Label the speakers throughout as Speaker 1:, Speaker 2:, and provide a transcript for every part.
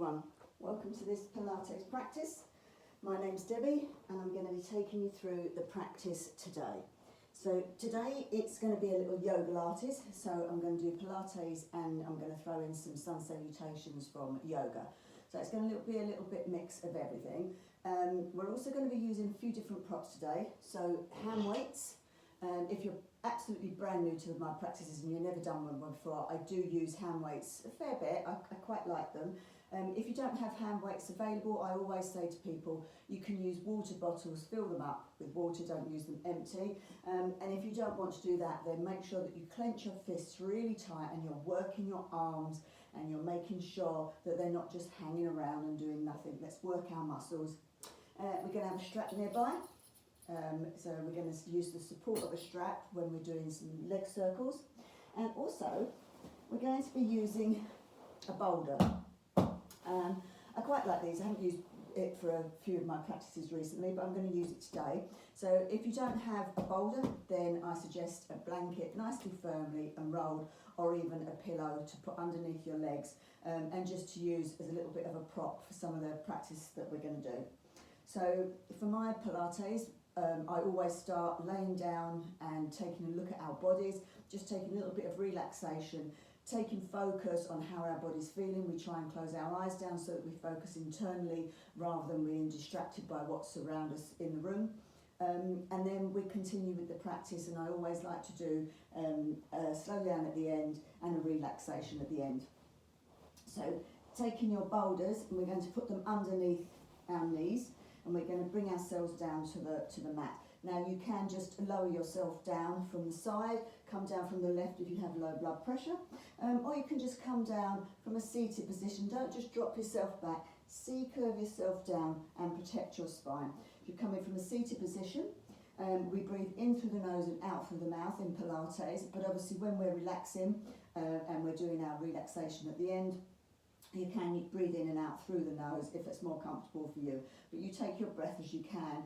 Speaker 1: everyone, welcome to this Pilates practice. My name's Debbie and I'm going to be taking you through the practice today. So today it's going to be a little Yogalates, so I'm going to do Pilates and I'm going to throw in some sun salutations from yoga. So it's going to be a little bit mix of everything. We're also going to be using a few different props today, so hand weights. If you're absolutely brand new to my practices and you've never done one before, I do use hand weights a fair bit. I quite like them. If you don't have hand weights available, I always say to people, you can use water bottles, fill them up with water, don't use them empty. And if you don't want to do that, then make sure that you clench your fists really tight and you're working your arms and you're making sure that they're not just hanging around and doing nothing. Let's work our muscles. We're going to have a strap nearby. So we're going to use the support of a strap when we're doing some leg circles, and also we're going to be using a boulder. I quite like these. I haven't used it for a few of my practices recently, but I'm going to use it today. So if you don't have a boulder, then I suggest a blanket nicely firmly and rolled, or even a pillow to put underneath your legs, and just to use as a little bit of a prop for some of the practice that we're going to do. So for my Pilates, I always start laying down and taking a look at our bodies, just taking a little bit of relaxation, taking focus on how our body's feeling. We try and close our eyes down so that we focus internally rather than being distracted by what's around us in the room. And then we continue with the practice, and I always like to do a slow down at the end and a relaxation at the end. So taking your boulders, and we're going to put them underneath our knees, and we're going to bring ourselves down to the mat. Now you can just lower yourself down from the side, come down from the left if you have low blood pressure, or you can just come down from a seated position. Don't just drop yourself back, curve yourself down and protect your spine. If you're coming from a seated position, we breathe in through the nose and out through the mouth in Pilates, but obviously when we're relaxing and we're doing our relaxation at the end, you can breathe in and out through the nose if it's more comfortable for you, but you take your breath as you can.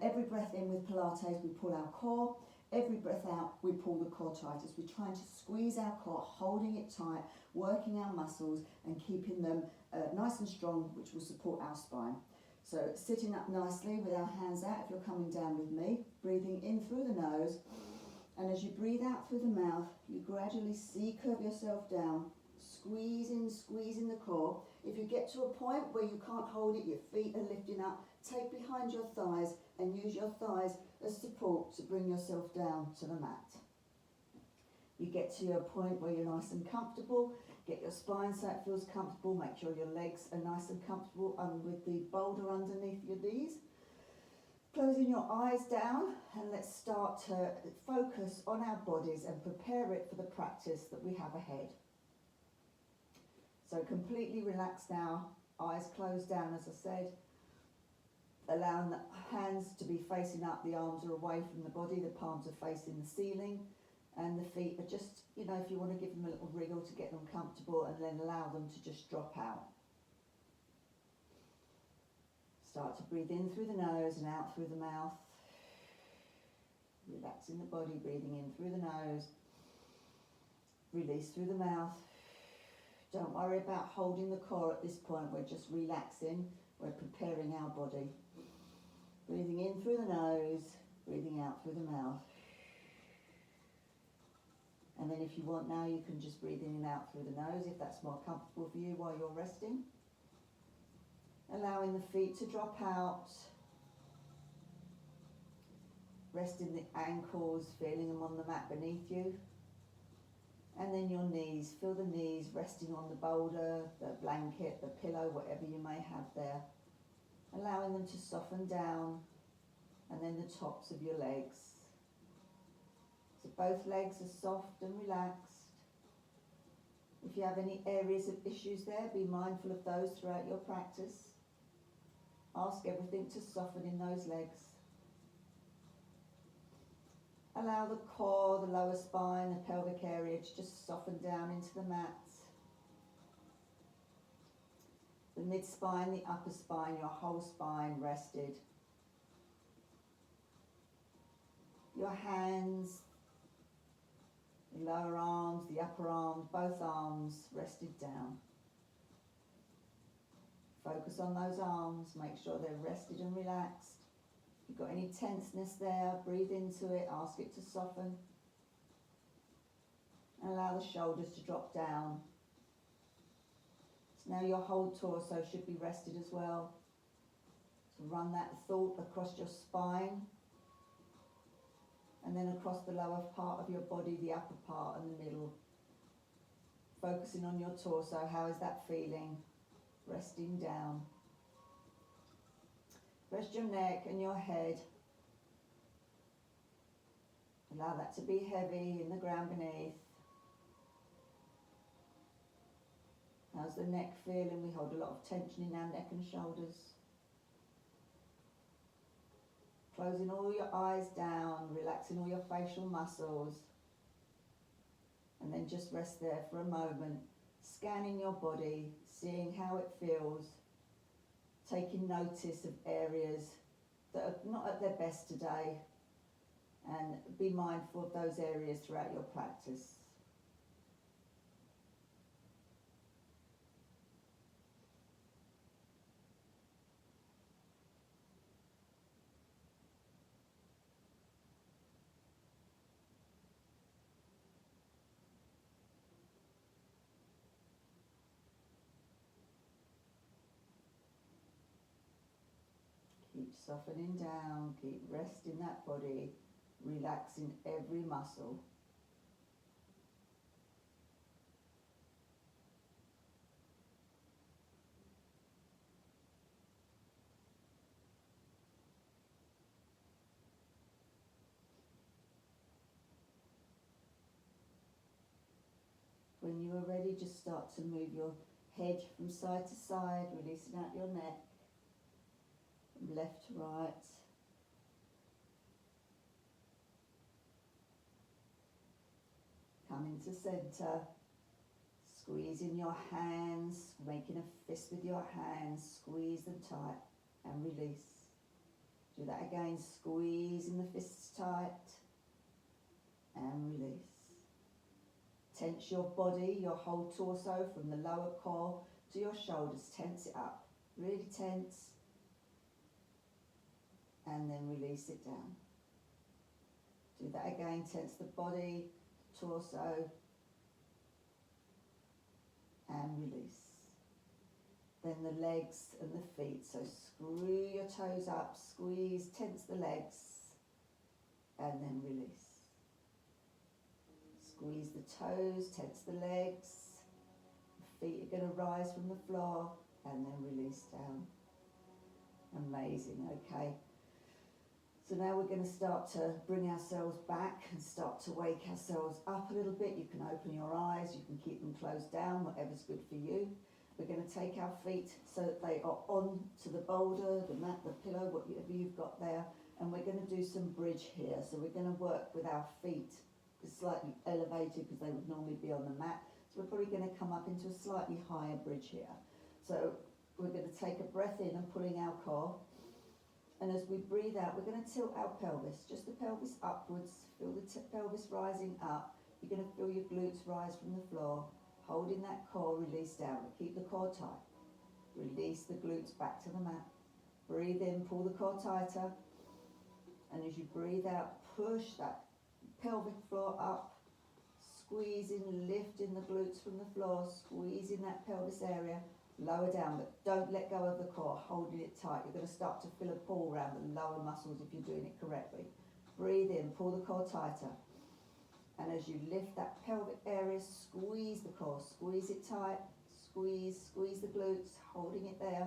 Speaker 1: Every breath in with Pilates, we pull our core. Every breath out, we pull the core tight as we're trying to squeeze our core, holding it tight, working our muscles and keeping them nice and strong, which will support our spine. So sitting up nicely with our hands out if you're coming down with me, breathing in through the nose, and as you breathe out through the mouth, you gradually curve yourself down, squeezing the core. If you get to a point where you can't hold it, your feet are lifting up, take behind your thighs and use your thighs as support to bring yourself down to the mat. You get to your point where you're nice and comfortable, get your spine so it feels comfortable, make sure your legs are nice and comfortable and with the boulder underneath your knees. Closing your eyes down, and let's start to focus on our bodies and prepare it for the practice that we have ahead. So completely relaxed now, eyes closed down as I said, allowing the hands to be facing up, the arms are away from the body, the palms are facing the ceiling, and the feet are just, if you want to give them a little wriggle to get them comfortable, and then allow them to just drop out. Start to breathe in through the nose and out through the mouth. Relaxing the body, breathing in through the nose, release through the mouth. Don't worry about holding the core at this point, we're just relaxing, we're preparing our body. Breathing in through the nose, breathing out through the mouth. And then if you want now, you can just breathe in and out through the nose if that's more comfortable for you while you're resting. Allowing the feet to drop out. Resting the ankles, feeling them on the mat beneath you. And then your knees, feel the knees resting on the boulder, the blanket, the pillow, whatever you may have there. Allowing them to soften down, and then the tops of your legs. So both legs are soft and relaxed. If you have any areas of issues there, be mindful of those throughout your practice. Ask everything to soften in those legs. Allow the core, the lower spine, the pelvic area to just soften down into the mat. The mid-spine, the upper spine, your whole spine rested. Your hands, the lower arms, the upper arms, both arms rested down. Focus on those arms, make sure they're rested and relaxed. If you've got any tenseness there, breathe into it, ask it to soften. And allow the shoulders to drop down. So now your whole torso should be rested as well. So run that thought across your spine, and then across the lower part of your body, the upper part and the middle. Focusing on your torso, how is that feeling? Resting down. Rest your neck and your head. Allow that to be heavy in the ground beneath. How's the neck feeling? We hold a lot of tension in our neck and shoulders. Closing all your eyes down, relaxing all your facial muscles. And then just rest there for a moment, scanning your body, seeing how it feels, taking notice of areas that are not at their best today, and be mindful of those areas throughout your practice. Keep softening down, keep resting that body, relaxing every muscle. When you are ready, just start to move your head from side to side, releasing out your neck. From left to right. Come into centre, squeezing your hands, making a fist with your hands, squeeze them tight and release. Do that again, squeezing the fists tight and release. Tense your body, your whole torso from the lower core to your shoulders, tense it up, really tense. And then release it down. Do that again, tense the body, torso, and release. Then the legs and the feet, so screw your toes up, squeeze, tense the legs, and then release. Squeeze the toes, tense the legs, the feet are going to rise from the floor, and then release down. Amazing, okay. So now we're going to start to bring ourselves back and start to wake ourselves up a little bit. You can open your eyes, you can keep them closed down, whatever's good for you. We're going to take our feet so that they are on to the boulder, the mat, the pillow, whatever you've got there. And we're going to do some bridge here. So we're going to work with our feet slightly elevated because they would normally be on the mat. So we're probably going to come up into a slightly higher bridge here. So we're going to take a breath in and pulling our core. And as we breathe out, we're going to tilt our pelvis, just the pelvis upwards, feel the pelvis rising up. You're going to feel your glutes rise from the floor, holding that core, release down, but keep the core tight. Release the glutes back to the mat. Breathe in, pull the core tighter. And as you breathe out, push that pelvic floor up, squeezing, lifting the glutes from the floor, squeezing that pelvis area. Lower down, but don't let go of the core, holding it tight. You're going to start to feel a pull around the lower muscles if you're doing it correctly. Breathe in, pull the core tighter. And as you lift that pelvic area, squeeze the core, squeeze it tight, squeeze the glutes, holding it there.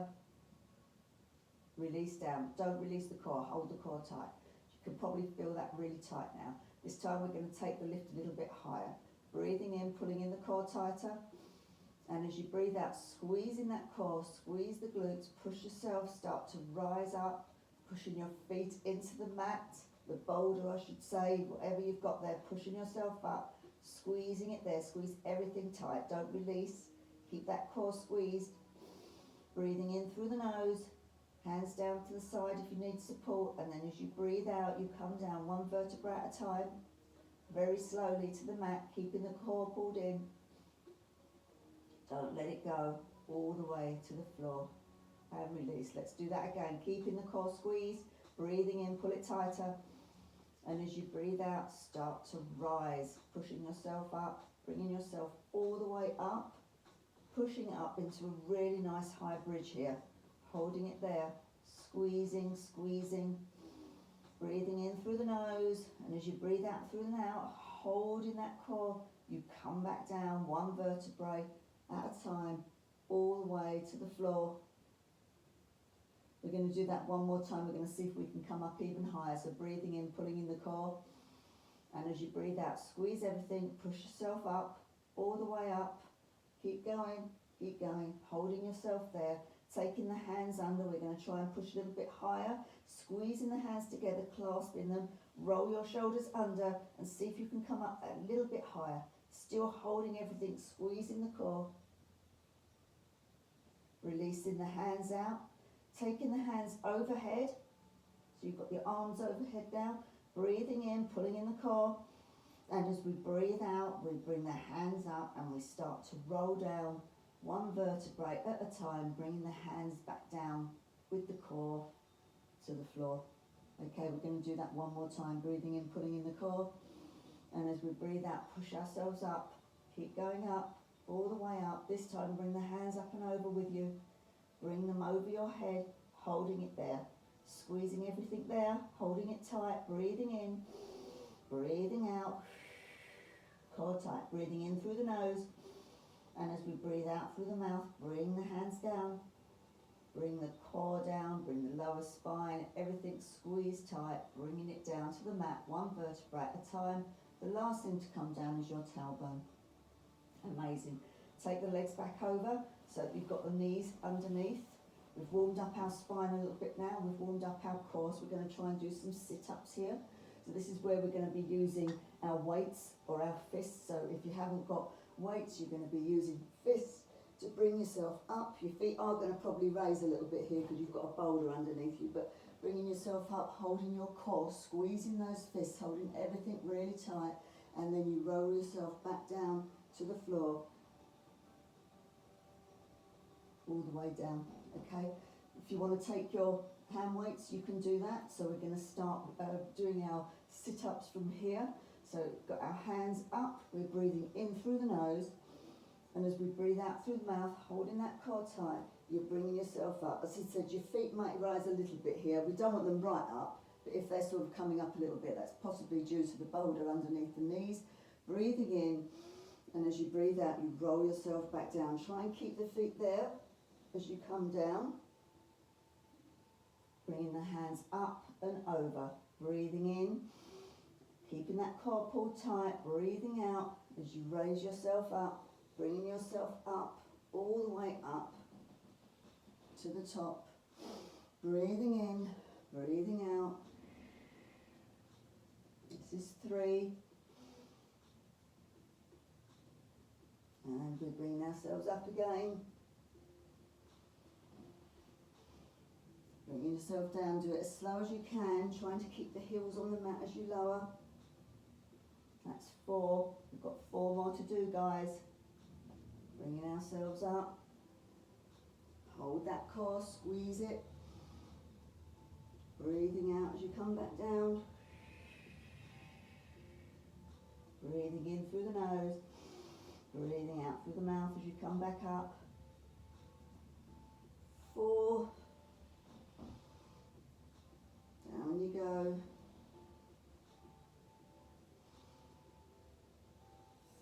Speaker 1: Release down, don't release the core, hold the core tight. You can probably feel that really tight now. This time we're going to take the lift a little bit higher. Breathing in, pulling in the core tighter. And as you breathe out, squeezing that core, squeeze the glutes, push yourself, start to rise up, pushing your feet into the mat, the boulder I should say, whatever you've got there, pushing yourself up, squeezing it there, squeeze everything tight, don't release, keep that core squeezed, breathing in through the nose, hands down to the side if you need support, and then as you breathe out, you come down one vertebra at a time, very slowly to the mat, keeping the core pulled in. Don't let it go all the way to the floor. and release. Let's do that again. Keeping the core squeezed, breathing in, pull it tighter. And as you breathe out, start to rise, pushing yourself up, bringing yourself all the way up, pushing it up into a really nice high bridge here. Holding it there, squeezing, squeezing, breathing in through the nose. And as you breathe out through the mouth, holding that core, you come back down one vertebrae at a time, all the way to the floor. We're going to do that one more time. We're going to see if we can come up even higher. So breathing in, pulling in the core. And as you breathe out, squeeze everything, push yourself up, all the way up. Keep going, holding yourself there. Taking the hands under, we're going to try and push a little bit higher. Squeezing the hands together, clasping them. Roll your shoulders under and see if you can come up a little bit higher. Still holding everything, squeezing the core. Releasing the hands out. Taking the hands overhead, so you've got your arms overhead now, breathing in, pulling in the core, and as we breathe out, we bring the hands up and we start to roll down one vertebrae at a time, bringing the hands back down with the core to the floor. Okay, we're going to do that one more time, breathing in, pulling in the core, and as we breathe out, push ourselves up, keep going up, all the way up. This time bring the hands up and over with you. Bring them over your head, holding it there. Squeezing everything there, holding it tight, breathing in, breathing out. Core tight, breathing in through the nose. And as we breathe out through the mouth, bring the hands down. Bring the core down, bring the lower spine, everything squeezed tight, bringing it down to the mat, one vertebra at a time. The last thing to come down is your tailbone. Amazing. Take the legs back over. So you've got the knees underneath. We've warmed up our spine a little bit now. We've warmed up our core. So we're going to try and do some sit-ups here. So this is where we're going to be using our weights or our fists. So if you haven't got weights, you're going to be using fists to bring yourself up. Your feet are going to probably raise a little bit here because you've got a boulder underneath you. But bringing yourself up, holding your core, squeezing those fists, holding everything really tight. And then you roll yourself back down to the floor. All the way down, okay? If you want to take your hand weights, you can do that. So we're going to start doing our sit-ups from here. So we've got our hands up, we're breathing in through the nose, and as we breathe out through the mouth, holding that core tight, you're bringing yourself up. As I said, your feet might rise a little bit here. We don't want them right up, but if they're sort of coming up a little bit, that's possibly due to the boulder underneath the knees. Breathing in, and as you breathe out, you roll yourself back down. Try and keep the feet there. As you come down, bringing the hands up and over, breathing in, keeping that core pulled tight, breathing out as you raise yourself up, bringing yourself up, all the way up to the top, breathing in, breathing out. This is 3, and we bring ourselves up again. Bringing yourself down, do it as slow as you can, trying to keep the heels on the mat as you lower. That's 4. We've got 4 more to do, guys. Bringing ourselves up. Hold that core, squeeze it. Breathing out as you come back down. Breathing in through the nose. Breathing out through the mouth as you come back up. 4. Down you go.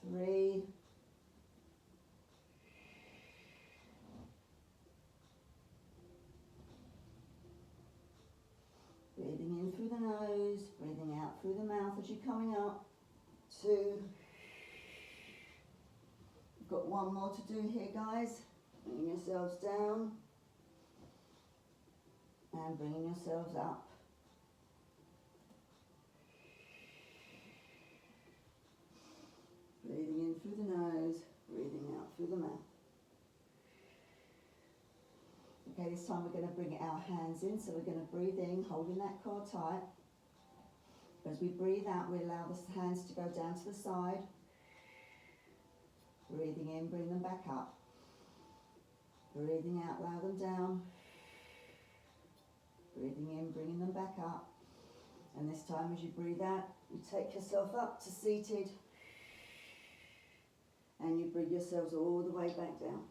Speaker 1: 3. Breathing in through the nose, breathing out through the mouth as you're coming up. 2. We've got 1 more to do here, guys. Bringing yourselves down and bringing yourselves up. Breathing in through the nose, breathing out through the mouth. Okay, this time we're going to bring our hands in, so we're going to breathe in, holding that core tight. As we breathe out, we allow the hands to go down to the side. Breathing in, bring them back up. Breathing out, allow them down. Breathing in, bringing them back up. And this time as you breathe out, you take yourself up to seated. And you bring yourselves all the way back down.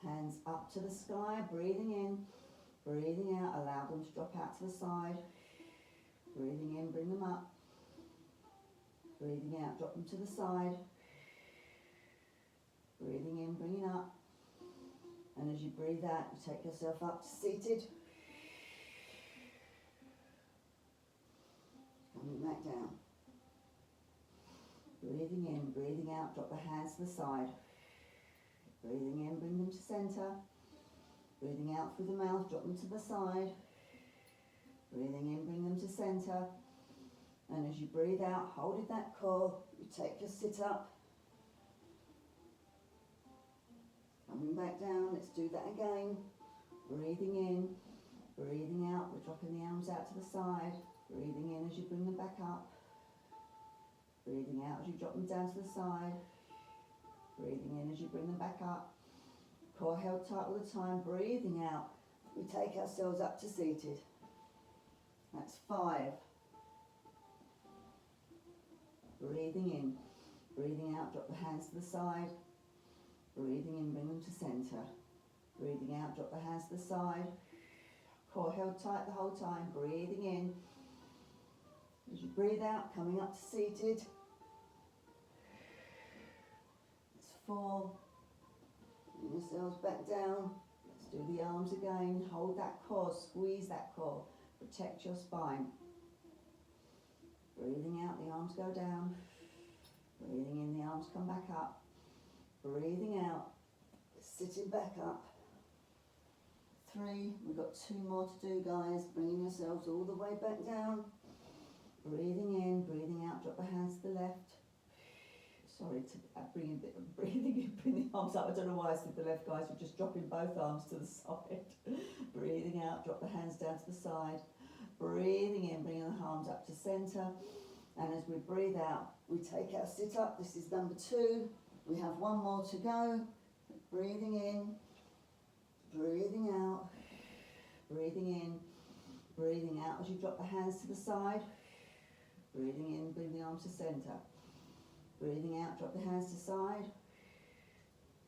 Speaker 1: Hands up to the sky, breathing in, breathing out, allow them to drop out to the side. Breathing in, bring them up. Breathing out, drop them to the side. Breathing in, bringing up. And as you breathe out, you take yourself up to seated. Coming back down. Breathing in, breathing out, drop the hands to the side. Breathing in, bring them to centre. Breathing out through the mouth, drop them to the side. Breathing in, bring them to centre. And as you breathe out, holding that core, you take your sit up. Coming back down, let's do that again. Breathing in, breathing out, we're dropping the arms out to the side. Breathing in as you bring them back up. Breathing out as you drop them down to the side. Breathing in as you bring them back up. Core held tight all the time. Breathing out, we take ourselves up to seated. That's 5. Breathing in, breathing out, drop the hands to the side. Breathing in, bring them to centre. Breathing out, drop the hands to the side. Core held tight the whole time. Breathing in. As you breathe out, coming up to seated. It's 4. Bring yourselves back down. Let's do the arms again. Hold that core, squeeze that core. Protect your spine. Breathing out, the arms go down. Breathing in, the arms come back up. Breathing out, sitting back up. 3, we've got 2 more to do, guys. Bringing yourselves all the way back down. Breathing in, breathing out, drop the hands to the left. Sorry to bring a bit of breathing in, bring the arms up. I don't know why I said the left, guys. We're just dropping both arms to the side. Breathing out, drop the hands down to the side. Breathing in, bringing the arms up to centre. And as we breathe out, we take our sit up. This is number 2. We have 1 more to go. Breathing in, breathing out, breathing in, breathing out as you drop the hands to the side. Breathing in, bring the arms to centre. Breathing out, drop the hands to side.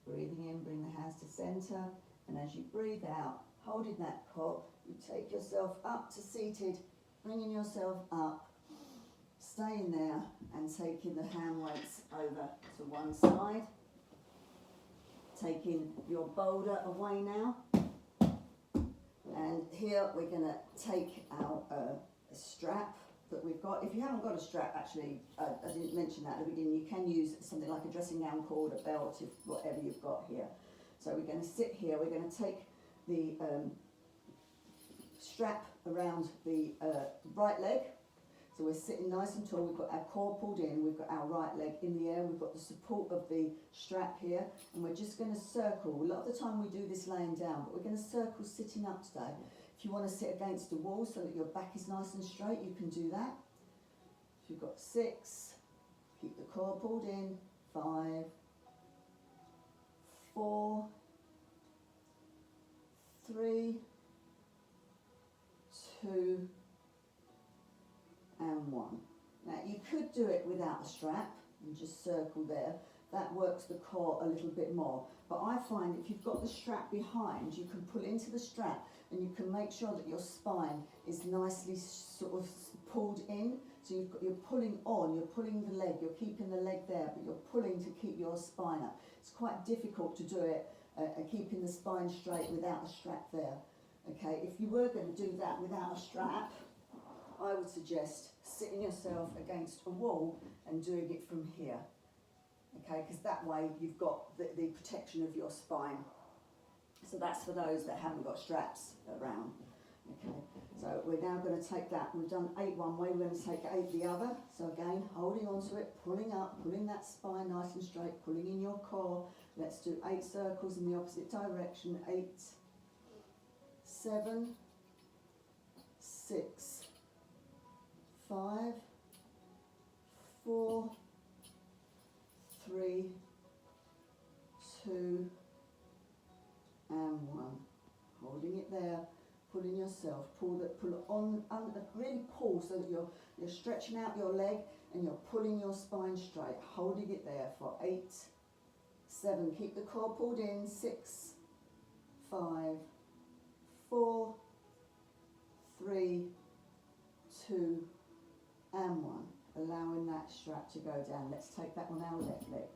Speaker 1: Breathing in, bring the hands to centre. And as you breathe out, holding that core, you take yourself up to seated, bringing yourself up. Staying there and taking the hand weights over to one side. Taking your boulder away now. And here we're going to take our strap that we've got. If you haven't got a strap, actually, I didn't mention that at the beginning, you can use something like a dressing gown cord, a belt, if whatever you've got here. So we're going to sit here, we're going to take the strap around the right leg. So we're sitting nice and tall, we've got our core pulled in, we've got our right leg in the air, we've got the support of the strap here, and we're just going to circle. A lot of the time we do this laying down, but we're going to circle sitting up today. If you want to sit against a wall so that your back is nice and straight, you can do that. So you've got 6, keep the core pulled in, 5, 4, 3, 2, and 1. Now you could do it without a strap and just circle there. That works the core a little bit more. But I find if you've got the strap behind, you can pull into the strap and you can make sure that your spine is nicely sort of pulled in. So you're pulling on, you're pulling the leg, you're keeping the leg there, but you're pulling to keep your spine up. It's quite difficult to do it keeping the spine straight without a strap there. Okay, if you were going to do that without a strap, I would suggest sitting yourself against a wall and doing it from here. Okay, because that way you've got the protection of your spine. So that's for those that haven't got straps around. Okay, so we're now going to take that. We've done 8 one way, we're going to take 8 the other. So again, holding onto it, pulling up, pulling that spine nice and straight, pulling in your core. Let's do 8 circles in the opposite direction. 8, 7, 6, 5, 4, 3, 2, and 1. Holding it there, pulling yourself, pull it on, really pull so that you're stretching out your leg and you're pulling your spine straight, holding it there for 8, 7, keep the core pulled in, 6, 5, 4, 3, 2, and 1. Allowing that strap to go down. Let's take that on our left leg.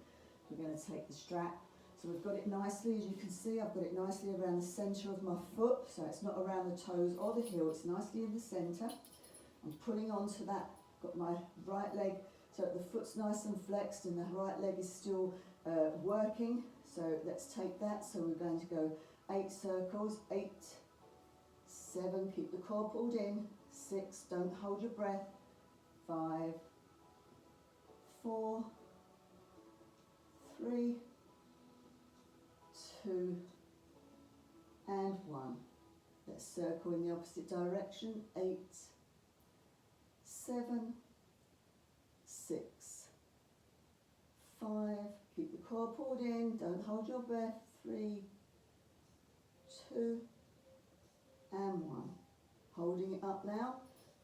Speaker 1: We're going to take the strap. So we've got it nicely, as you can see, I've got it nicely around the centre of my foot, so it's not around the toes or the heel, it's nicely in the centre. I'm pulling onto that, got my right leg, so the foot's nice and flexed and the right leg is still working. So let's take that, so we're going to go 8 circles, 8, 7, keep the core pulled in, 6, don't hold your breath, 5, 4, 3, 2, and 1. Let's circle in the opposite direction, 8, 7, 6, 5, keep the core pulled in, don't hold your breath, 3, 2, and 1. Holding it up now,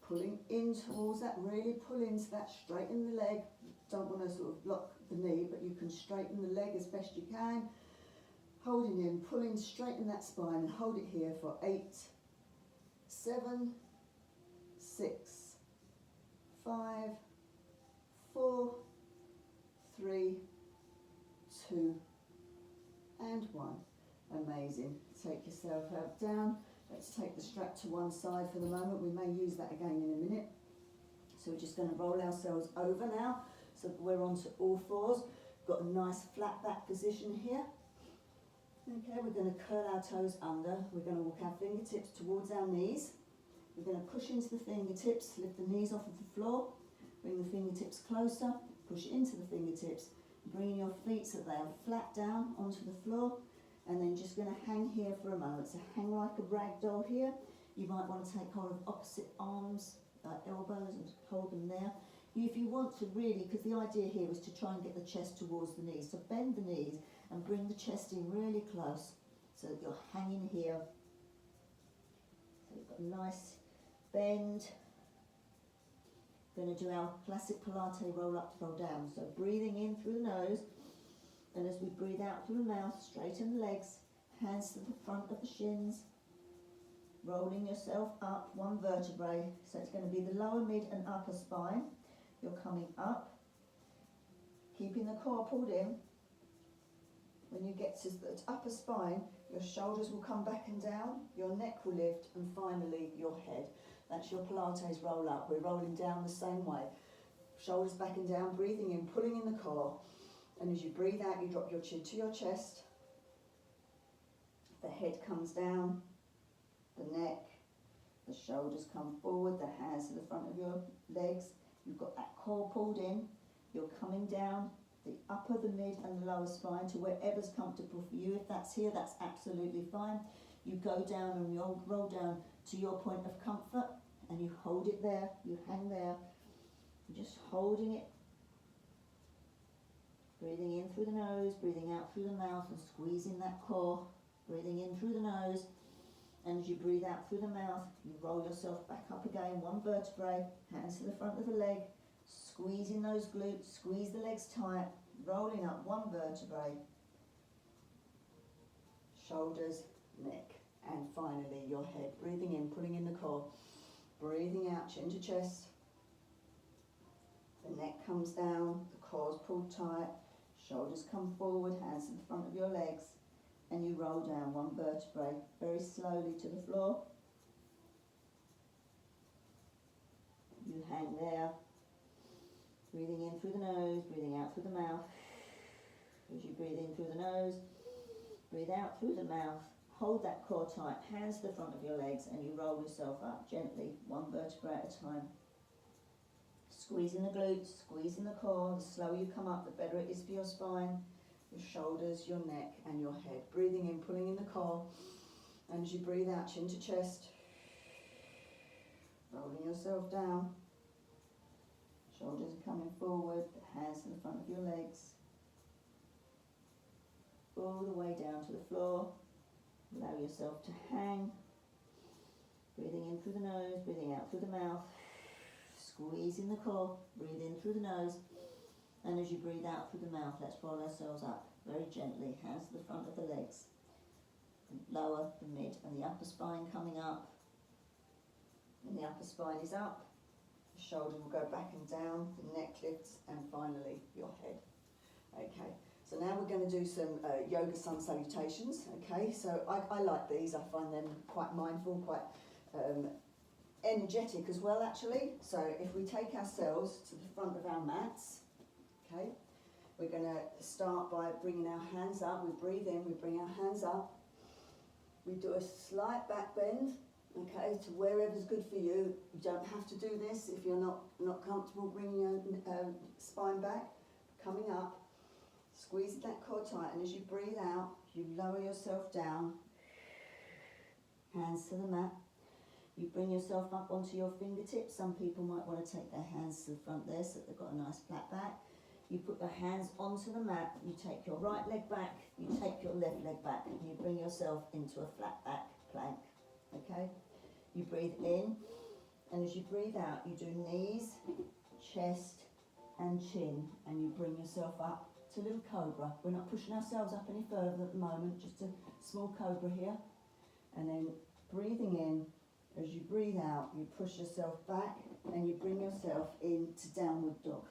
Speaker 1: pulling in towards that, really pull into that, straighten the leg, don't want to sort of block the knee, but you can straighten the leg as best you can. Holding in, pulling, straighten that spine and hold it here for 8, 7, 6, 5, 4, 3, 2, and 1. Amazing. Take yourself out down. Let's take the strap to one side for the moment. We may use that again in a minute. So we're just going to roll ourselves over now, so that we're onto all fours. Got a nice flat back position here. Okay, we're going to curl our toes under. We're going to walk our fingertips towards our knees. We're going to push into the fingertips, lift the knees off of the floor, bring the fingertips closer, push into the fingertips, bring your feet so they are flat down onto the floor, and then just going to hang here for a moment. So hang like a rag doll here. You might want to take hold of opposite arms, elbows, and hold them there. If you want to really, because the idea here is to try and get the chest towards the knees, so bend the knees and bring the chest in really close so that you're hanging here. So you've got a nice bend. We're going to do our classic Pilates roll up, roll down. So breathing in through the nose, and as we breathe out through the mouth, straighten the legs, hands to the front of the shins, rolling yourself up one vertebrae. So it's going to be the lower, mid and upper spine. You're coming up, keeping the core pulled in. When you get to the upper spine, your shoulders will come back and down, your neck will lift, and finally your head. That's your Pilates roll up. We're rolling down the same way. Shoulders back and down, breathing in, pulling in the core. And as you breathe out, you drop your chin to your chest. The head comes down, the neck, the shoulders come forward, the hands to the front of your legs. You've got that core pulled in. You're coming down the upper, the mid and the lower spine to wherever's comfortable for you. If that's here, that's absolutely fine. You go down and you'll roll down to your point of comfort and you hold it there, you hang there. You're just holding it. Breathing in through the nose, breathing out through the mouth and squeezing that core. Breathing in through the nose, and as you breathe out through the mouth, you roll yourself back up again, one vertebrae, hands to the front of the leg, squeezing those glutes, squeeze the legs tight, rolling up one vertebrae, shoulders, neck, and finally your head. Breathing in, pulling in the core, breathing out, chin to chest, the neck comes down, the core's pulled tight, shoulders come forward, hands to the front of your legs, and you roll down one vertebrae very slowly to the floor. You hang there, breathing in through the nose, breathing out through the mouth. As you breathe in through the nose, breathe out through the mouth, hold that core tight, hands to the front of your legs, and you roll yourself up gently, one vertebrae at a time. Squeezing the glutes, squeezing the core. The slower you come up, the better it is for your spine, your shoulders, your neck and your head. Breathing in, pulling in the core, and as you breathe out, chin to chest, rolling yourself down, shoulders are coming forward, the hands to the front of your legs, all the way down to the floor. Allow yourself to hang, Breathing in through the nose, breathing out through the mouth. Squeezing the core, breathe in through the nose. And as you breathe out through the mouth, let's roll ourselves up very gently. Hands to the front of the legs. The lower, the mid, and the upper spine coming up. And the upper spine is up. The shoulder will go back and down. The neck lifts, and finally your head. Okay. So now we're going to do some yoga sun salutations. Okay. So I like these. I find them quite mindful, quite energetic as well, actually. So if we take ourselves to the front of our mats. Okay, we're going to start by bringing our hands up. We breathe in, we bring our hands up. We do a slight back bend, okay, to wherever's good for you. You don't have to do this if you're not comfortable bringing your spine back. Coming up, squeezing that core tight, and as you breathe out, you lower yourself down. Hands to the mat. You bring yourself up onto your fingertips. Some people might want to take their hands to the front there so that they've got a nice flat back. You put your hands onto the mat, you take your right leg back, you take your left leg back, and you bring yourself into a flat back plank, okay? You breathe in, and as you breathe out, you do knees, chest, and chin, and you bring yourself up to little cobra. We're not pushing ourselves up any further at the moment, just a small cobra here. And then breathing in, as you breathe out, you push yourself back, and you bring yourself into downward dog.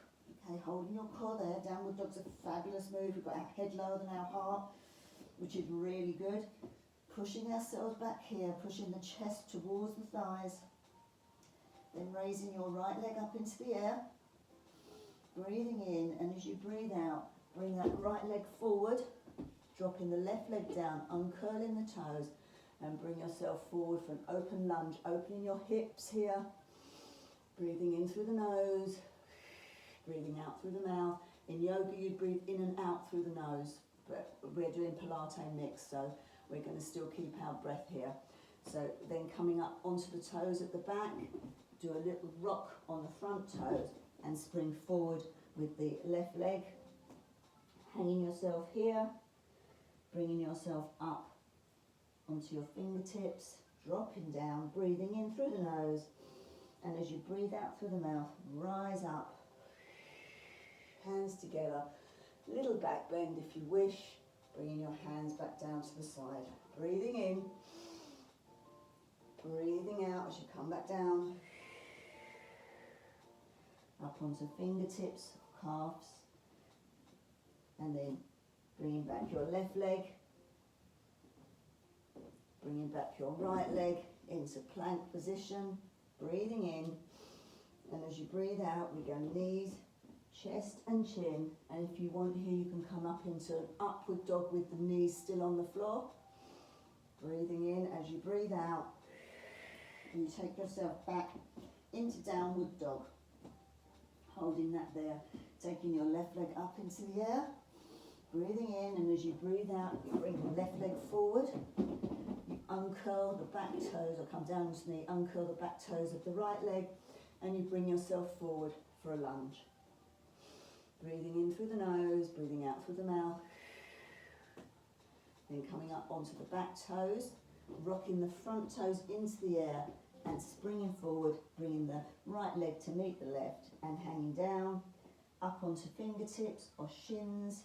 Speaker 1: Okay, holding your core there. Downward dog's a fabulous move. We've got our head lower than our heart, which is really good. Pushing ourselves back here, pushing the chest towards the thighs. Then raising your right leg up into the air. Breathing in, and as you breathe out, bring that right leg forward, dropping the left leg down, uncurling the toes, and bring yourself forward for an open lunge, opening your hips here. Breathing in through the nose. Breathing out through the mouth. In yoga, you breathe in and out through the nose, but we're doing Pilates mix, so we're going to still keep our breath here. So then coming up onto the toes at the back, do a little rock on the front toes and spring forward with the left leg. Hanging yourself here, bringing yourself up onto your fingertips, dropping down, breathing in through the nose, and as you breathe out through the mouth, rise up. Hands together, little back bend if you wish, bringing your hands back down to the side. Breathing in, breathing out as you come back down, up onto fingertips, calves, and then bringing back your left leg, bringing back your right leg into plank position, breathing in, and as you breathe out, we go knees, chest and chin, and if you want here you can come up into an upward dog with the knees still on the floor. Breathing in, as you breathe out, and you take yourself back into downward dog. Holding that there, taking your left leg up into the air. Breathing in, and as you breathe out, you bring the left leg forward. You uncurl the back toes, or come down to the knee, uncurl the back toes of the right leg, and you bring yourself forward for a lunge. Breathing in through the nose, breathing out through the mouth. Then coming up onto the back toes, rocking the front toes into the air and springing forward, bringing the right leg to meet the left and hanging down, up onto fingertips or shins.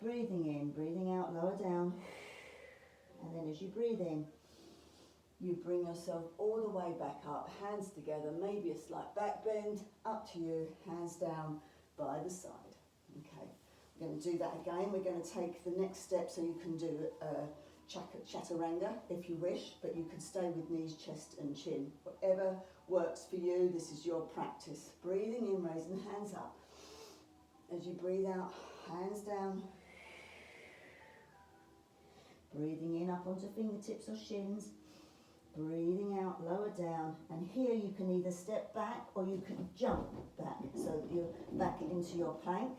Speaker 1: Breathing in, breathing out, lower down. And then as you breathe in, you bring yourself all the way back up, hands together, maybe a slight back bend, up to you, hands down by the side. Okay, we're going to do that again. We're going to take the next step, so you can do chaturanga if you wish, but you can stay with knees, chest and chin. Whatever works for you, this is your practice. Breathing in, raising the hands up. As you breathe out, hands down. Breathing in up onto fingertips or shins. Breathing out, lower down, and here you can either step back or you can jump back, so that you're back into your plank,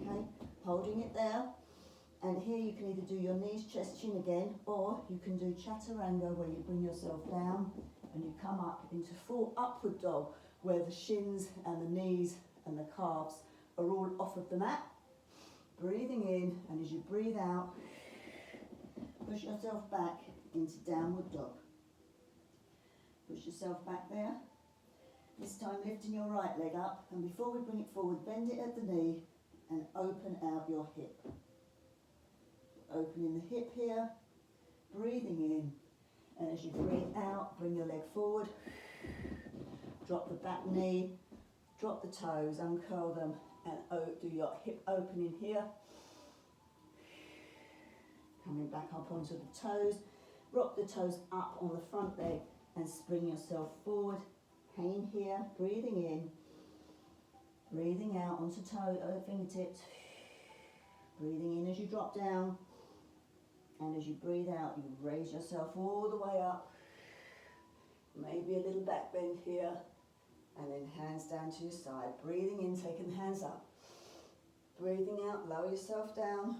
Speaker 1: okay, holding it there. And here you can either do your knees, chest, chin again, or you can do chaturanga, where you bring yourself down and you come up into full upward dog, where the shins and the knees and the calves are all off of the mat. Breathing in, and as you breathe out, push yourself back into downward dog. Push yourself back there. This time lifting your right leg up, and before we bring it forward, bend it at the knee and open out your hip. Opening the hip here, breathing in, and as you breathe out, bring your leg forward, drop the back knee, drop the toes, uncurl them, and do your hip opening here. Coming back up onto the toes, rock the toes up on the front leg and spring yourself forward. Hanging here, breathing in, breathing out onto fingertips, breathing in as you drop down, and as you breathe out, you raise yourself all the way up, maybe a little back bend here, and then hands down to your side, breathing in, taking the hands up, breathing out, lower yourself down,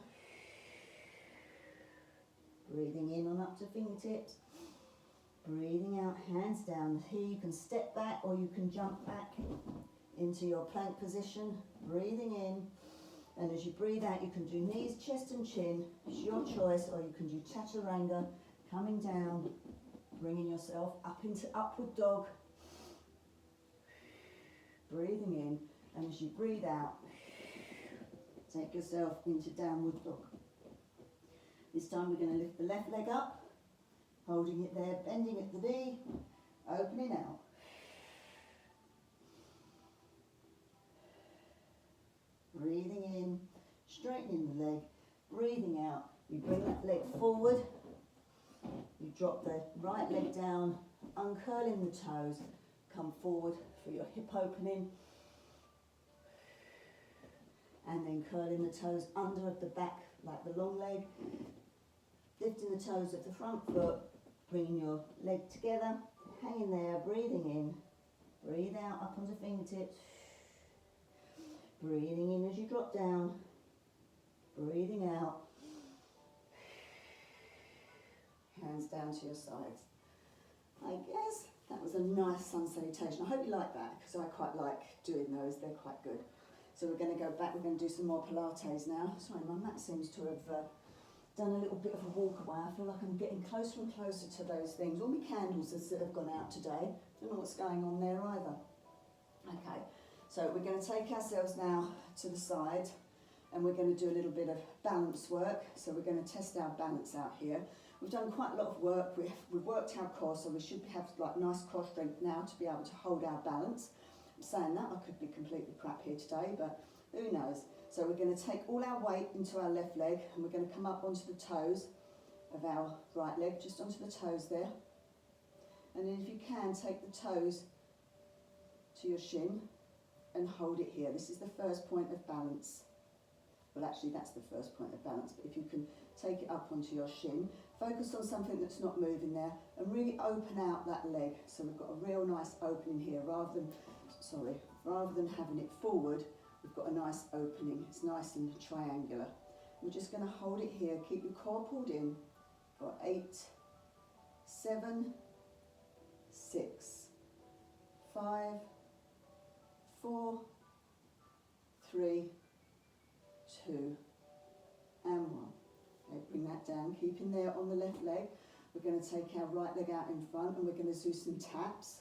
Speaker 1: breathing in on up to fingertips, breathing out, hands down. Here you can step back or you can jump back into your plank position, breathing in, and as you breathe out you can do knees, chest and chin, it's your choice, or you can do chaturanga, coming down, bringing yourself up into upward dog, breathing in, and as you breathe out, take yourself into downward dog. This time we're going to lift the left leg up, holding it there, bending at the knee, opening out. Breathing in, straightening the leg, breathing out. You bring that leg forward, you drop the right leg down, uncurling the toes, come forward for your hip opening, and then curling the toes under at the back like the long leg, lifting the toes of the front foot, bringing your leg together, hanging there, breathing in, breathe out up onto fingertips, breathing in as you drop down, breathing out, hands down to your sides. I guess that was a nice sun salutation. I hope you like that, because I quite like doing those, they're quite good. So we're going to go back, we're going to do some more Pilates now. Sorry, my mat seems to have done a little bit of a walk away. I feel like I'm getting closer and closer to those things. All my candles have gone out today. Don't know what's going on there either. Okay, so we're going to take ourselves now to the side, and we're going to do a little bit of balance work. So we're going to test our balance out here. We've done quite a lot of work. We've worked our core, so we should have like nice core strength now to be able to hold our balance. I'm saying that, I could be completely crap here today, but who knows. So we're going to take all our weight into our left leg, and we're going to come up onto the toes of our right leg, just onto the toes there. And then if you can, take the toes to your shin and hold it here. This is the first point of balance. Well, actually that's the first point of balance, but if you can take it up onto your shin, focus on something that's not moving there, and really open out that leg. So we've got a real nice opening here, rather than having it forward, we've got a nice opening. It's nice and triangular. We're just going to hold it here, keep your core pulled in for 8, 7, 6, 5, 4, 3, 2, and 1. Okay, bring that down, keeping there on the left leg. We're going to take our right leg out in front, and we're going to do some taps.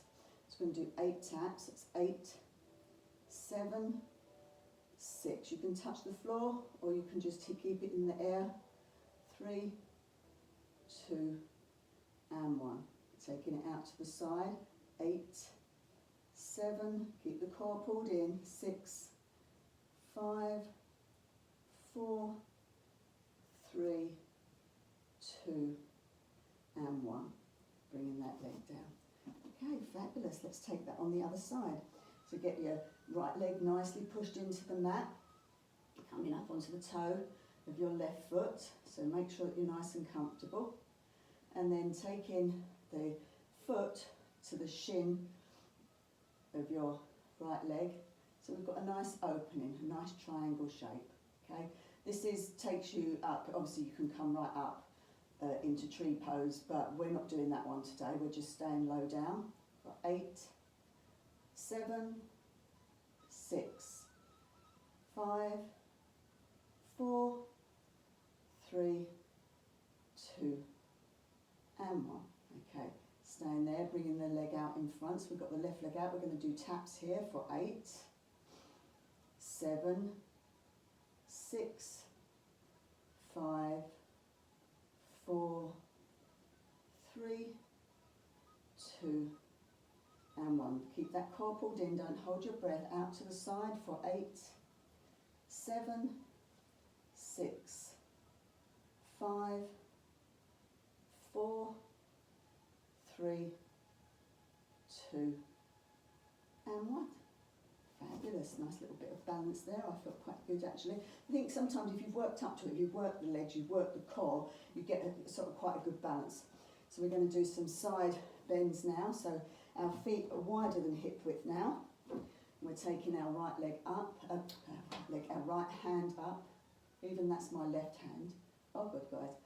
Speaker 1: So we're going to do 8 taps. That's 8, 7, 6. You can touch the floor, or you can just keep it in the air. 3, 2, and 1. Taking it out to the side. 8, 7. Keep the core pulled in. 6, 5, 4, 3, 2, and 1. Bringing that leg down. Okay, fabulous. Let's take that on the other side. So get your right leg nicely pushed into the mat, coming up onto the toe of your left foot. So make sure that you're nice and comfortable. And then taking the foot to the shin of your right leg. So we've got a nice opening, a nice triangle shape. Okay, this takes you up. Obviously you can come right up into tree pose, but we're not doing that one today. We're just staying low down. Got 8, 7, 6, 5, 4, 3, 2, and 1. Okay, stay staying there, bringing the leg out in front. So we've got the left leg out. We're going to do taps here for 8, 7, 6, 5, 4, 3, 2, and 1. Keep that core pulled in. Don't hold your breath. Out to the side for 8, 7, 6, 5, 4, 3, 2, and 1. Fabulous. Nice little bit of balance there. I felt quite good actually. I think sometimes if you've worked up to it, you've worked the legs, you've worked the core, you get a, sort of quite a good balance. So we're going to do some side bends now. So our feet are wider than hip width now. We're taking our right leg up, our right hand up. Even that's my left hand. Oh good guys.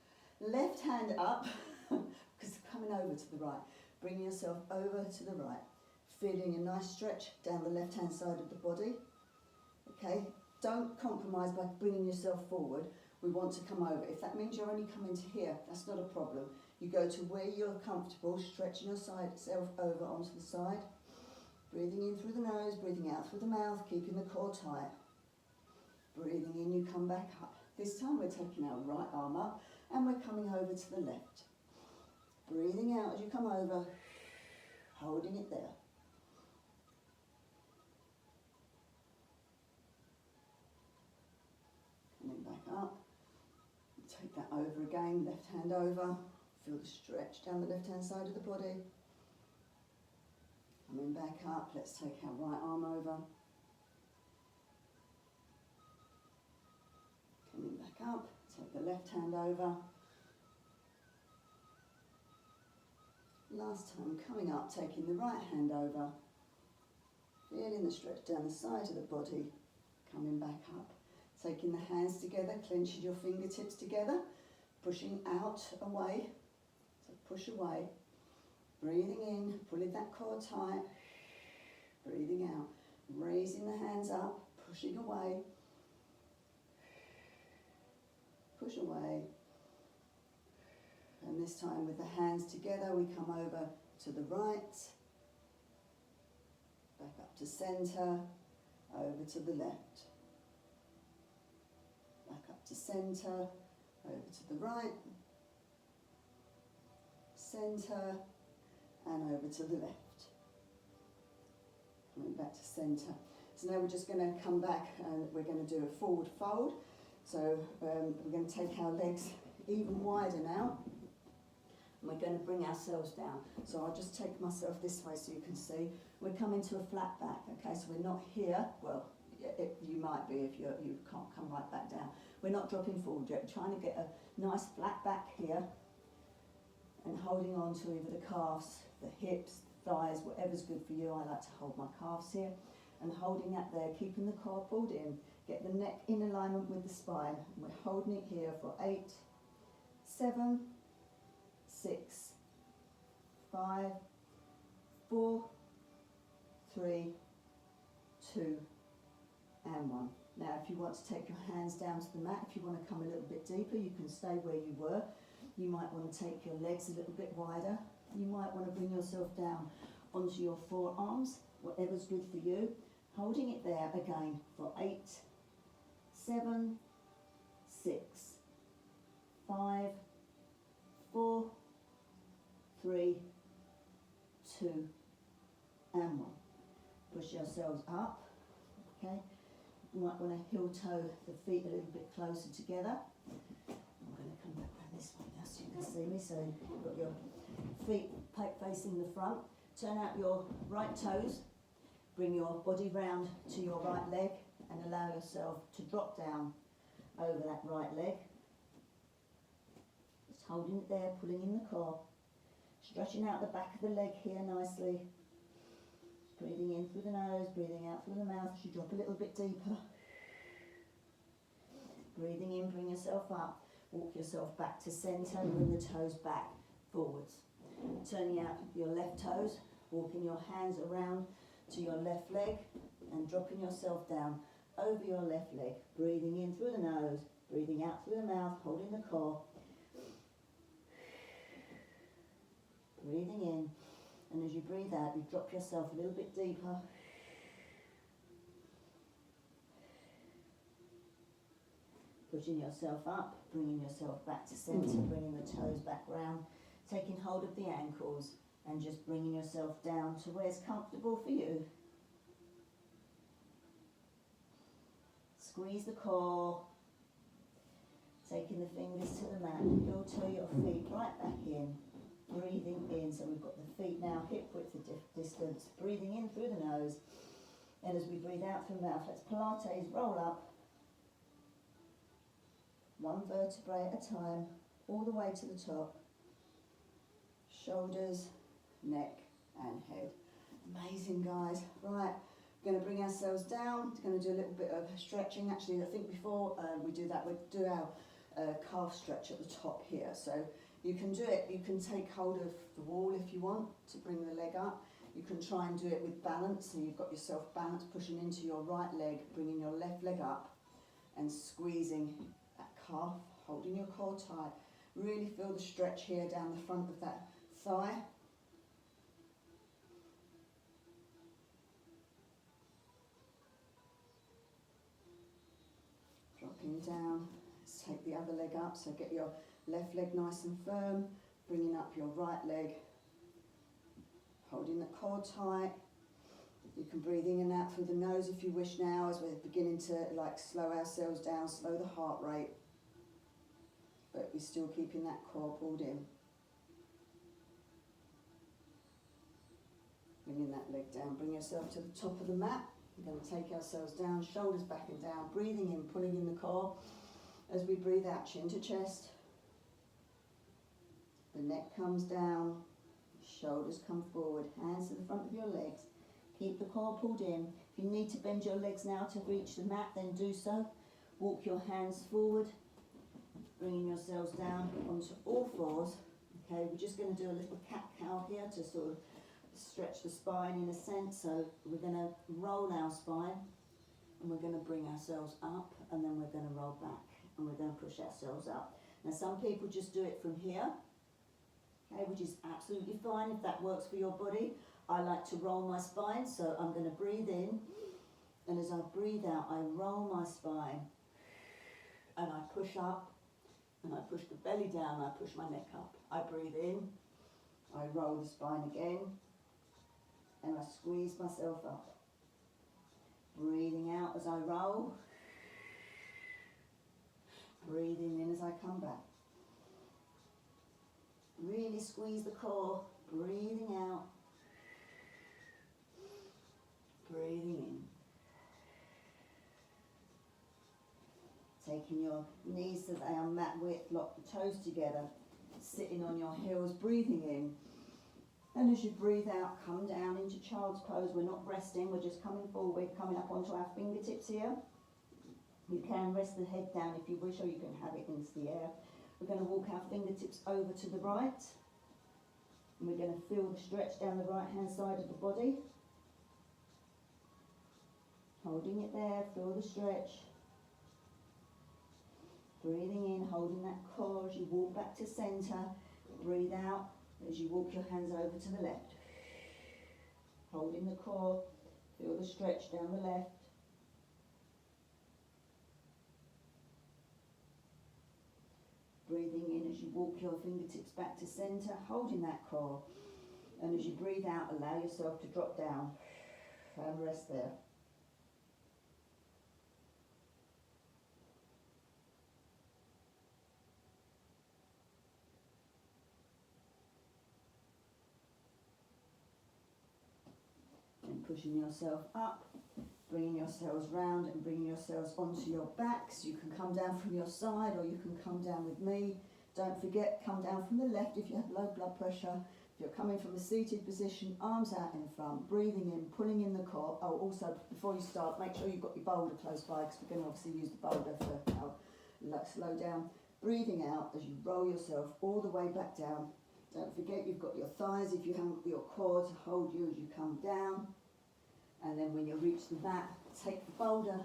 Speaker 1: Left hand up, because coming over to the right. Bring yourself over to the right. Feeling a nice stretch down the left hand side of the body. Okay, don't compromise by bringing yourself forward. We want to come over. If that means you're only coming to here, that's not a problem. You go to where you're comfortable, stretching yourself over onto the side. Breathing in through the nose, breathing out through the mouth, keeping the core tight. Breathing in, you come back up. This time we're taking our right arm up and we're coming over to the left. Breathing out as you come over, holding it there. Coming back up. Take that over again, left hand over. Feel the stretch down the left hand side of the body. Coming back up, let's take our right arm over. Coming back up, take the left hand over. Last time, coming up, taking the right hand over. Feeling the stretch down the side of the body. Coming back up. Taking the hands together, clenching your fingertips together. Pushing out, away. So push away. Breathing in, pulling that core tight. Breathing out. Raising the hands up, pushing away. Push away. And this time with the hands together, we come over to the right. Back up to centre. Over to the left. Back up to centre. Over to the right. Centre. And over to the left. Coming back to centre. So now we're just going to come back and we're going to do a forward fold. So we're going to take our legs even wider now. And we're going to bring ourselves down. So I'll just take myself this way so you can see. We're coming to a flat back, okay? So we're not here. Well, you might be if you can't come right back down. We're not dropping forward yet. We're trying to get a nice flat back here. And holding on to either the calves, the hips, thighs, whatever's good for you. I like to hold my calves here. And holding that there, keeping the core pulled in. Get the neck in alignment with the spine. And we're holding it here for 8, 7, 6, 5, 4, 3, 2, and 1. Now if you want to take your hands down to the mat, if you want to come a little bit deeper, you can stay where you were. You might want to take your legs a little bit wider. You might want to bring yourself down onto your forearms, whatever's good for you. Holding it there again for 8, 7, 6, 5, 4, 3, 2, and 1. Push yourselves up, okay? You might want to heel toe the feet a little bit closer together. I'm going to come back around this way now so you can see me. So you've got your feet facing the front. Turn out your right toes. Bring your body round to your right leg and allow yourself to drop down over that right leg. Just holding it there, pulling in the core. Stretching out the back of the leg here nicely. Breathing in through the nose, breathing out through the mouth as you drop a little bit deeper. Breathing in, bring yourself up. Walk yourself back to centre, bring the toes back, forwards. Turning out your left toes, walking your hands around to your left leg and dropping yourself down over your left leg. Breathing in through the nose, breathing out through the mouth, holding the core. Breathing in. you breathe out, you drop yourself a little bit deeper. Pushing yourself up, bringing yourself back to centre, bringing the toes back round, taking hold of the ankles and just bringing yourself down to where's comfortable for you. Squeeze the core, taking the fingers to the mat, heel toe your feet right back in, breathing in. So we've got the feet now hip width distance, breathing in through the nose. And as we breathe out through the mouth, let's Pilates, roll up. One vertebrae at a time, all the way to the top. Shoulders, neck and head. Amazing, guys. Right, we're going to bring ourselves down. We're going to do a little bit of stretching. Actually, I think before we do that, we'll do our calf stretch at the top here. So you can do it, you can take hold of the wall if you want to bring the leg up. You can try and do it with balance, so you've got yourself balanced, pushing into your right leg, bringing your left leg up and squeezing that calf, holding your core tight. Really feel the stretch here down the front of that thigh. Dropping down, let's take the other leg up, so get your left leg nice and firm, bringing up your right leg, holding the core tight. You can breathe in and out through the nose if you wish now, as we're beginning to slow ourselves down, slow the heart rate, but we're still keeping that core pulled in. Bringing that leg down, bring yourself to the top of the mat. We're going to take ourselves down, shoulders back and down, breathing in, pulling in the core. As we breathe out, chin to chest. The neck comes down, shoulders come forward, hands to the front of your legs. Keep the core pulled in. If you need to bend your legs now to reach the mat, then do so. Walk your hands forward, bringing yourselves down onto all fours. Okay, we're just going to do a little cat-cow here to sort of stretch the spine in a sense. So we're going to roll our spine and we're going to bring ourselves up, and then we're going to roll back and we're going to push ourselves up. Now some people just do it from here, okay, which is absolutely fine if that works for your body. I like to roll my spine, so I'm going to breathe in, and as I breathe out, I roll my spine, and I push up, and I push the belly down, and I push my neck up. I breathe in, I roll the spine again, and I squeeze myself up. Breathing out as I roll, breathing in as I come back. Really squeeze the core, breathing out, breathing in. Taking your knees so they are mat width, lock the toes together, sitting on your heels, breathing in. And as you breathe out, come down into child's pose. We're not resting, we're just coming forward, coming up onto our fingertips here. You can rest the head down if you wish, or you can have it into the air. We're going to walk our fingertips over to the right. And we're going to feel the stretch down the right hand side of the body. Holding it there, feel the stretch. Breathing in, holding that core as you walk back to centre. Breathe out as you walk your hands over to the left. Holding the core, feel the stretch down the left. Breathing in as you walk your fingertips back to centre, holding that core. And as you breathe out, allow yourself to drop down and rest there. And pushing yourself up, bringing yourselves round and bringing yourselves onto your backs. You can come down from your side, or you can come down with me. Don't forget, come down from the left if you have low blood pressure. If you're coming from a seated position, arms out in front, breathing in, pulling in the core. Oh, also, before you start, make sure you've got your boulder close by, because we're going to obviously use the boulder for our slow down. Breathing out as you roll yourself all the way back down. Don't forget, you've got your thighs, if you haven't got your core to hold you as you come down. And then when you reach the mat, take the boulder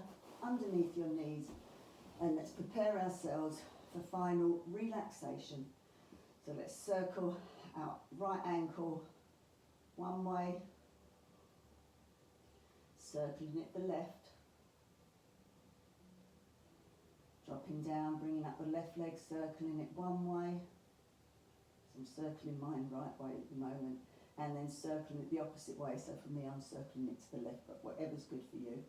Speaker 1: underneath your knees, and let's prepare ourselves for final relaxation. So let's circle our right ankle one way, circling it the left, dropping down, bringing up the left leg, circling it one way. So I'm circling mine right way at the moment, and then circling it the opposite way. So for me, I'm circling it to the left, but whatever's good for you.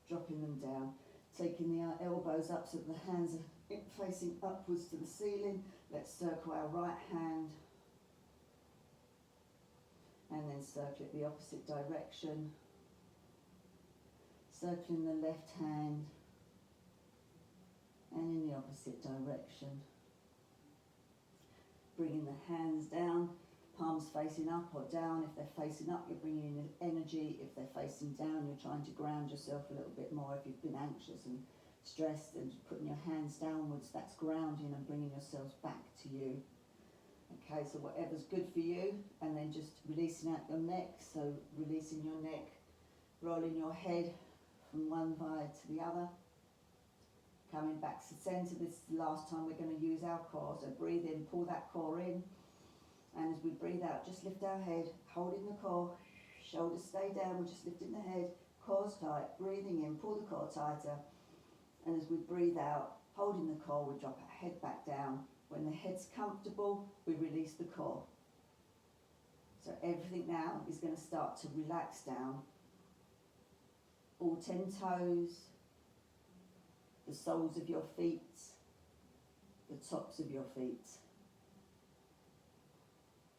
Speaker 1: Dropping them down, taking the elbows up so that the hands are facing upwards to the ceiling. Let's circle our right hand, and then circle it the opposite direction. Circling the left hand, and in the opposite direction. Bringing the hands down, palms facing up or down. If they're facing up, you're bringing in energy. If they're facing down, you're trying to ground yourself a little bit more. If you've been anxious and stressed and putting your hands downwards, that's grounding and bringing yourselves back to you. Okay, so whatever's good for you, and then just releasing out your neck. So releasing your neck, rolling your head from one side to the other. Coming back to centre. This is the last time we're going to use our core. So breathe in, pull that core in. And as we breathe out, just lift our head, holding the core. Shoulders stay down, we're just lifting the head. Core's tight. Breathing in, pull the core tighter. And as we breathe out, holding the core, we drop our head back down. When the head's comfortable, we release the core. So everything now is going to start to relax down. All 10 toes, the soles of your feet, the tops of your feet.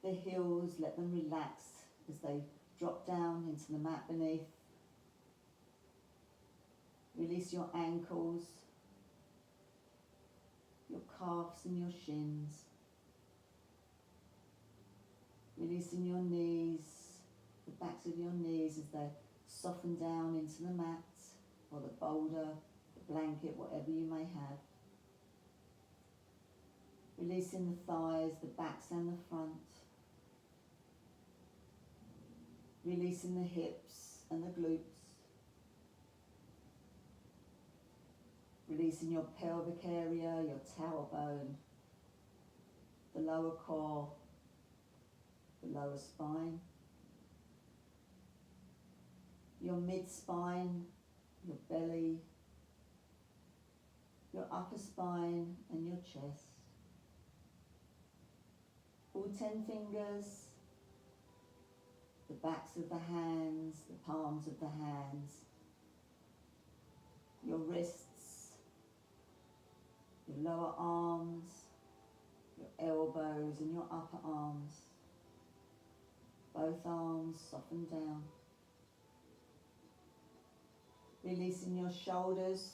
Speaker 1: The heels, let them relax as they drop down into the mat beneath. Release your ankles, your calves and your shins. Releasing your knees, the backs of your knees as they soften down into the mat or the boulder, the blanket, whatever you may have. Releasing the thighs, the backs and the front. Releasing the hips and the glutes. Releasing your pelvic area, your tailbone, the lower core, the lower spine, your mid-spine, your belly, your upper spine and your chest. All 10 fingers, the backs of the hands, the palms of the hands, your wrists, your lower arms, your elbows and your upper arms. Both arms soften down. Releasing your shoulders,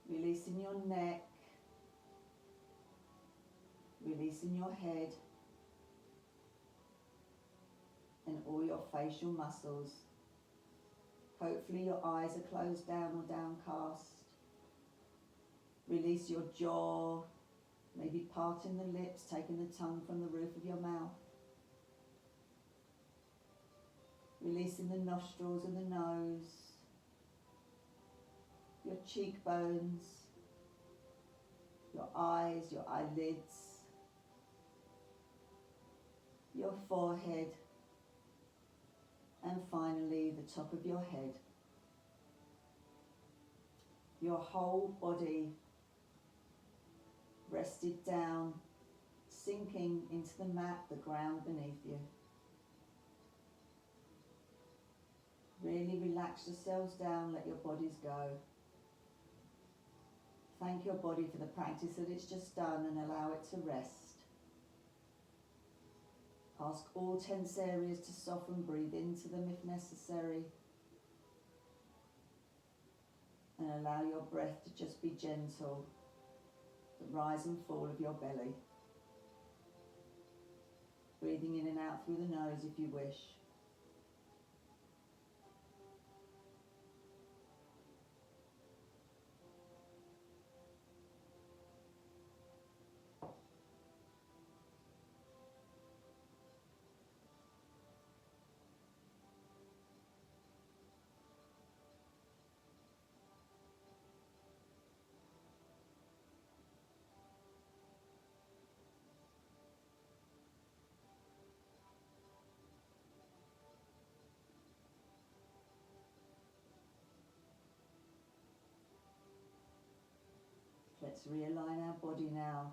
Speaker 1: releasing your neck, releasing your head and all your facial muscles. Hopefully your eyes are closed down or downcast. Release your jaw, maybe parting the lips, taking the tongue from the roof of your mouth. Releasing the nostrils and the nose, your cheekbones, your eyes, your eyelids, your forehead, and finally the top of your head. Your whole body rested down, sinking into the mat, the ground beneath you. Really relax yourselves down, let your bodies go. Thank your body for the practice that it's just done and allow it to rest. Ask all tense areas to soften, breathe into them if necessary. And allow your breath to just be gentle, the rise and fall of your belly. Breathing in and out through the nose if you wish. to realign our body now.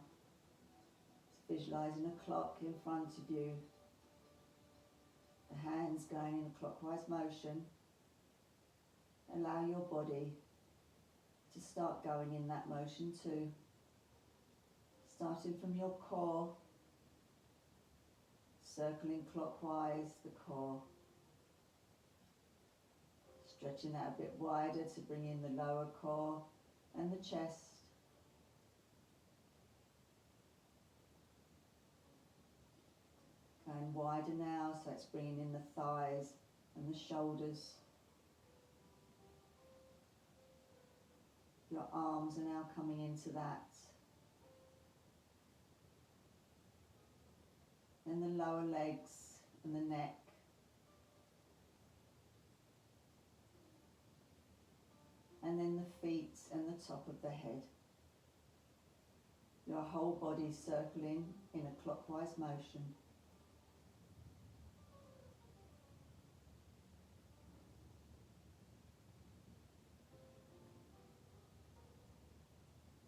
Speaker 1: Just visualising a clock in front of you. The hands going in a clockwise motion. Allow your body to start going in that motion too. Starting from your core, circling clockwise the core. Stretching that a bit wider to bring in the lower core and the chest. Going wider now, so it's bringing in the thighs and the shoulders. Your arms are now coming into that. Then the lower legs and the neck. And then the feet and the top of the head. Your whole body circling in a clockwise motion.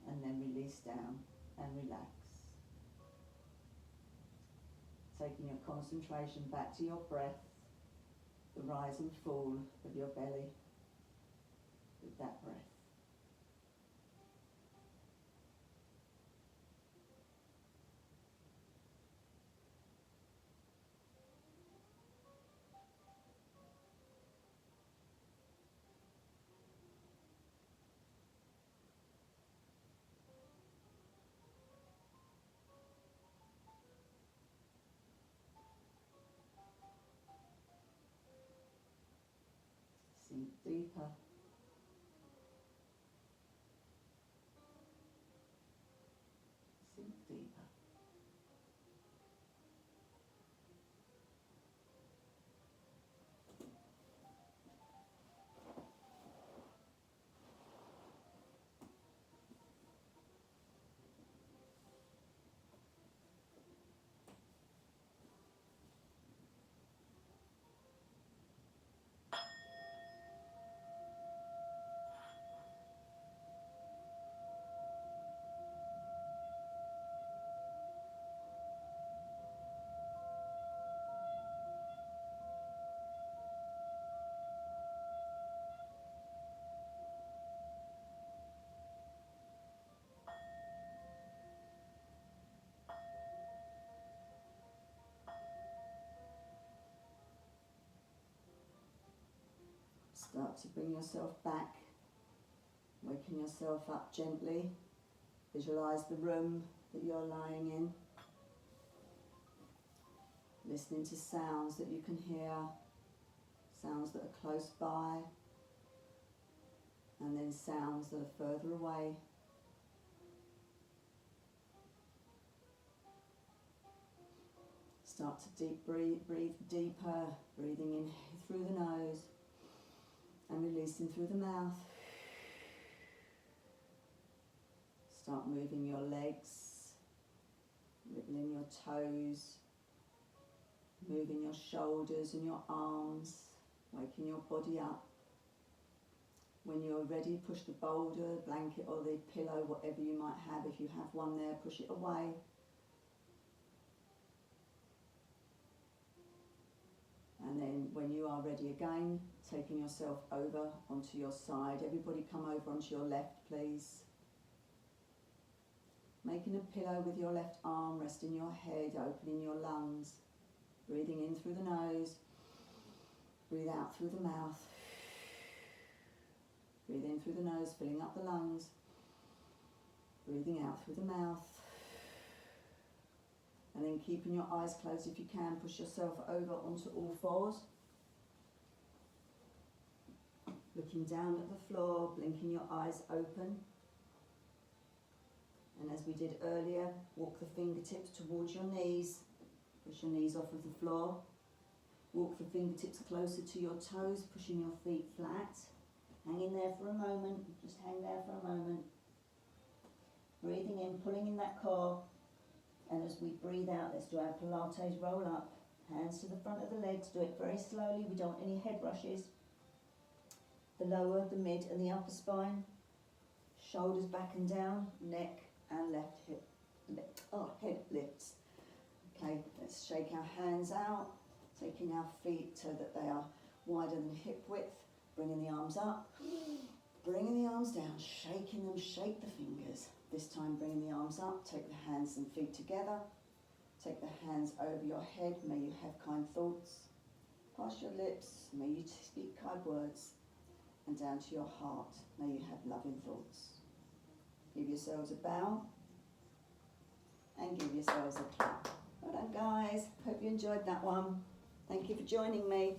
Speaker 1: And then release down and relax. Taking your concentration back to your breath, the rise and fall of your belly with that breath. Sink deeper. Sink deeper. Start to bring yourself back, waking yourself up gently. Visualise the room that you're lying in. Listening to sounds that you can hear, sounds that are close by, and then sounds that are further away. Start to breathe deeper, breathing in through the nose and releasing through the mouth. Start moving your legs, wiggling your toes, moving your shoulders and your arms, waking your body up. When you're ready, push the boulder, blanket or the pillow, whatever you might have. If you have one there, push it away. And then when you are ready again, taking yourself over onto your side. Everybody come over onto your left, please. Making a pillow with your left arm, resting your head, opening your lungs. Breathing in through the nose. Breathe out through the mouth. Breathe in through the nose, filling up the lungs. Breathing out through the mouth. And then keeping your eyes closed if you can, push yourself over onto all fours. Looking down at the floor, blinking your eyes open. And as we did earlier, walk the fingertips towards your knees. Push your knees off of the floor. Walk the fingertips closer to your toes, pushing your feet flat. Hang in there for a moment, just hang there for a moment. Breathing in, pulling in that core. And as we breathe out, let's do our Pilates roll up. Hands to the front of the legs, do it very slowly, we don't want any head rushes. The lower, the mid and the upper spine. shoulders back and down, neck and left hip, head lifts. Okay, let's shake our hands out, taking our feet so that they are wider than hip width, bringing the arms up, bringing the arms down, shaking them, shake the fingers. This time bringing the arms up, take the hands and feet together, take the hands over your head, may you have kind thoughts. Past your lips, may you speak kind words, and down to your heart, may you have loving thoughts. Give yourselves a bow, and give yourselves a clap. Well done guys, hope you enjoyed that one. Thank you for joining me.